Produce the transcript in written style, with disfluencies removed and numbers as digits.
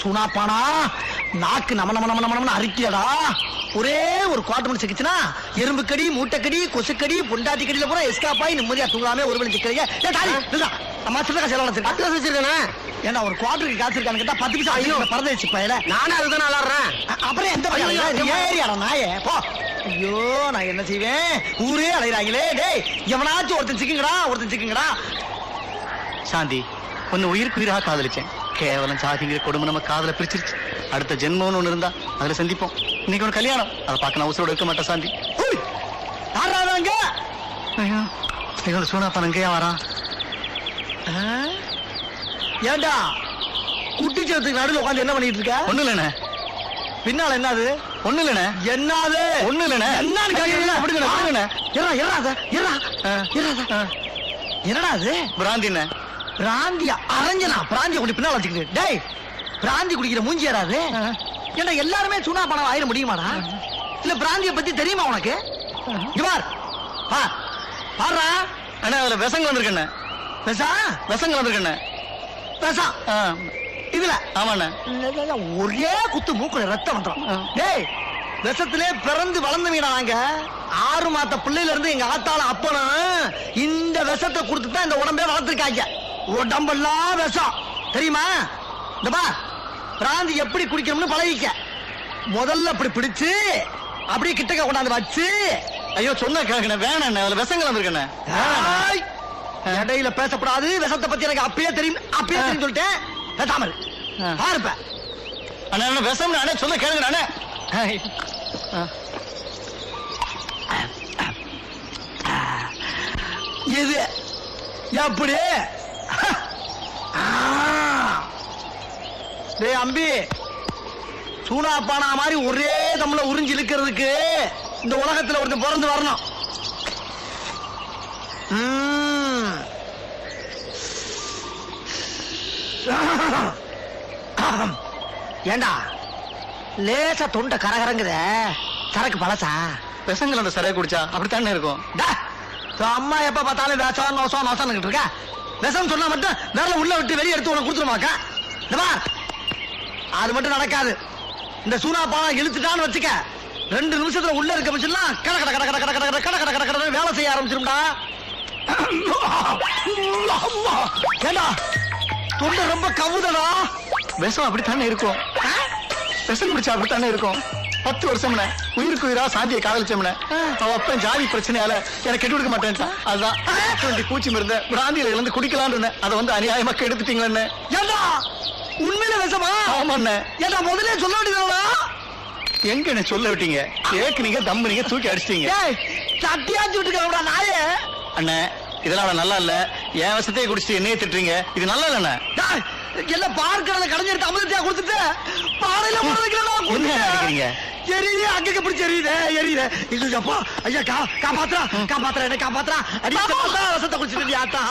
சூனாப்பானா நாக்கு நம நம நம நம அரிக்கியடா. ஒரே ஒரு குவார்டர் மணி சிக்கிச்சுனா எறும்பு கடி, மூட்டைக்கடி, கொசுக்கடி, பொண்டாட்டி கடியில பூரா எஸ்காப் ஆகி நிம்மதியா தூங்காம ஒரு மணி சிக்கிறீங்க. அம்மா சின்ன காசு எல்லாம் வச்சிருக்கேன். ஏன்னா ஒரு குவார்டருக்கு காசு இருக்கான்னு கேட்டா 10 பைசா ஐயோ பறந்து வச்சுப்பேன். நானும் அதுதான் விளாடுறேன். அப்புறம் எந்த ஏரியாடா நாயே போ. ஐயோ நான் என்ன செய்வேன், ஊரே அலைகிறாங்களே. டேய் எவனாச்சும் ஒருத்தன் சிக்குங்கடா. சாந்தி ஒன்னு உயிருக்கு உயிராக காதலிச்சேன். கேவலம் சாதிங்கிற கொடுமை நம்ம காதல பிரிச்சிருச்சு. அடுத்த ஜென்மம்னு ஒண்ணு இருந்தா அதுல சந்திப்போம். இன்னைக்கு ஒரு கல்யாணம், அதை பார்க்க நான் உசுரோட இருக்க மாட்டேன் சாந்தி. யாராங்க ஐயோ சூனாப்பா அங்கேயா வரான்? ஏண்டா குட்டிச்சத்துக்கு நடுவில் உட்காந்து என்ன பண்ணிட்டு இருக்க? ஒண்ணு இல்லண்ணே. பின்னால என்னது? ஒண்ணு இல்லண்ணே. என்னது? ஒண்ணு இல்லண்ணே. என்னன்னு கேக்குறீங்களா? என்னடா அது? பிராந்திண்ணே. பிராந்தியா? அரஞ்சனா பிராந்திய குடி பின்னால வச்சுக்கிட்டு. டேய் பிராந்தி குடிக்கிற மூஞ்சி யாராது? ஏண்டா எல்லாருமே சூனா பணம் ஆயிட முடியுமாடா? இல்ல பிராந்திய பத்தி தெரியுமா உனக்கு? பாருடா அண்ணா அதுல விஷங்க வந்திருக்கண்ணே. விஷங்க வந்திருக்கண்ணே. இதுல ஆமாண்ணே. ஒரே குத்து மூக்குல ரத்தம் வந்துடும். டேய் விஷத்திலே பிறந்து வளர்ந்தவீடா நாங்க. 6 மாத பிள்ளையில இருந்து எங்க ஆத்தால அப்பனும் இந்த விஷத்தை கொடுத்துதான் இந்த உடம்பே வளர்த்துருக்காங்க. உடம்பெல்லாம் விஷம் தெரியுமா? இந்த பா பிராந்தி எப்படி குடிக்கணும்னு பழகிக்க. முதல்ல அப்படி பிடிச்சு அப்படியே கிட்டக்க கொண்டாந்து வச்சு. ஐயோ சொன்ன கேட்கணே வேணாண்ணே. அதுல விஷங்க வந்திருக்கண்ணே. இடையில பேசப்படாது. விஷத்தை பத்தி எனக்கு அப்பயே தெரியும் சொல்லிட்டேன். பேசாமல் பாருப்ப அண்ணா விஷம் அண்ணே சொல்ல கேளுங்க அண்ணே. இது எப்படி? டேய் அம்பி சூனாப்பானா மாதிரி ஒரே தமிழ உறிஞ்சி இழுக்கிறதுக்கு இந்த உலகத்துல ஒருத்தன் பிறந்து வரணும். ஏண்டா லேசா தொண்டை கரகரங்குத, சரக்கு பழசா? விஷங்கள் அந்த சரையை குடிச்சா அப்படித்தானே இருக்கும். அம்மா எப்ப பார்த்தாலும் விஷம் நோசம் நோசம்னுக்கிட்டு இருக்க. விஷம் சொன்னா மட்டும் வேற உள்ள விட்டு வெளியே எடுத்து உனக்கு கொடுத்துருமாக்கா? அது மட்டும் நடக்காது. இந்த சூனாப்பானா இழுத்துட்டான்னு வச்சுக்க, 2 நிமிஷத்துல உள்ள இருக்க மிஷின்லாம் கட கட கட கட கட கட கட கட கட கட வேலை செய்ய ஆரம்பிச்சிரும்டா. ஏண்டா தொண்டை ரொம்ப கவுதடா. விஷம் அப்படித்தானே இருக்கும். விஷம் குடிச்சா அப்படித்தானே இருக்கும். 10 வருஷம்னே உயிருக்கு உயிரா சாந்தியை காதலிச்சோம்னே. அவன் அப்ப ஜாதி பிரச்சனையால எனக்கு கெட்டு கொடுக்க மாட்டேன். அதுதான் பூச்சி மருந்த பிராந்தியில இருந்து குடிக்கலான்னு இருந்தேன். அதை வந்து அநியாயமா கெடுத்துட்டீங்களே. ஏண்டா உண்மையில விஷமா? ஆமாண்ணே. ஏண்டா முதலே சொல்ல வேண்டியதா? எங்க என்ன சொல்ல விட்டீங்க? ஏக்குனீங்க தம்புனீங்க தூக்கி அடிச்சிட்டீங்க. சட்டியாச்சு விட்டுக்கா நாயே. அண்ணே இதெல்லாம் நல்லா இல்ல. என் விஷத்தையே குடிச்சிட்டு என்னையே திட்டுறீங்க. இது நல்லா இல்லண்ணே. எல்லாம் பார்க்கறத கடைஞ்சிட்டு அமிர்தத்தையா கொடுத்துட்டு பாறையில போடுறீங்க. எரியுது அங்க பிடிச்சி எரியுது. இது அப்பா ஐயா காப்பாத்துறா என்ன காப்பாத்துறா. அடி விஷத்தை குடிச்சிட்டு ஆத்தா.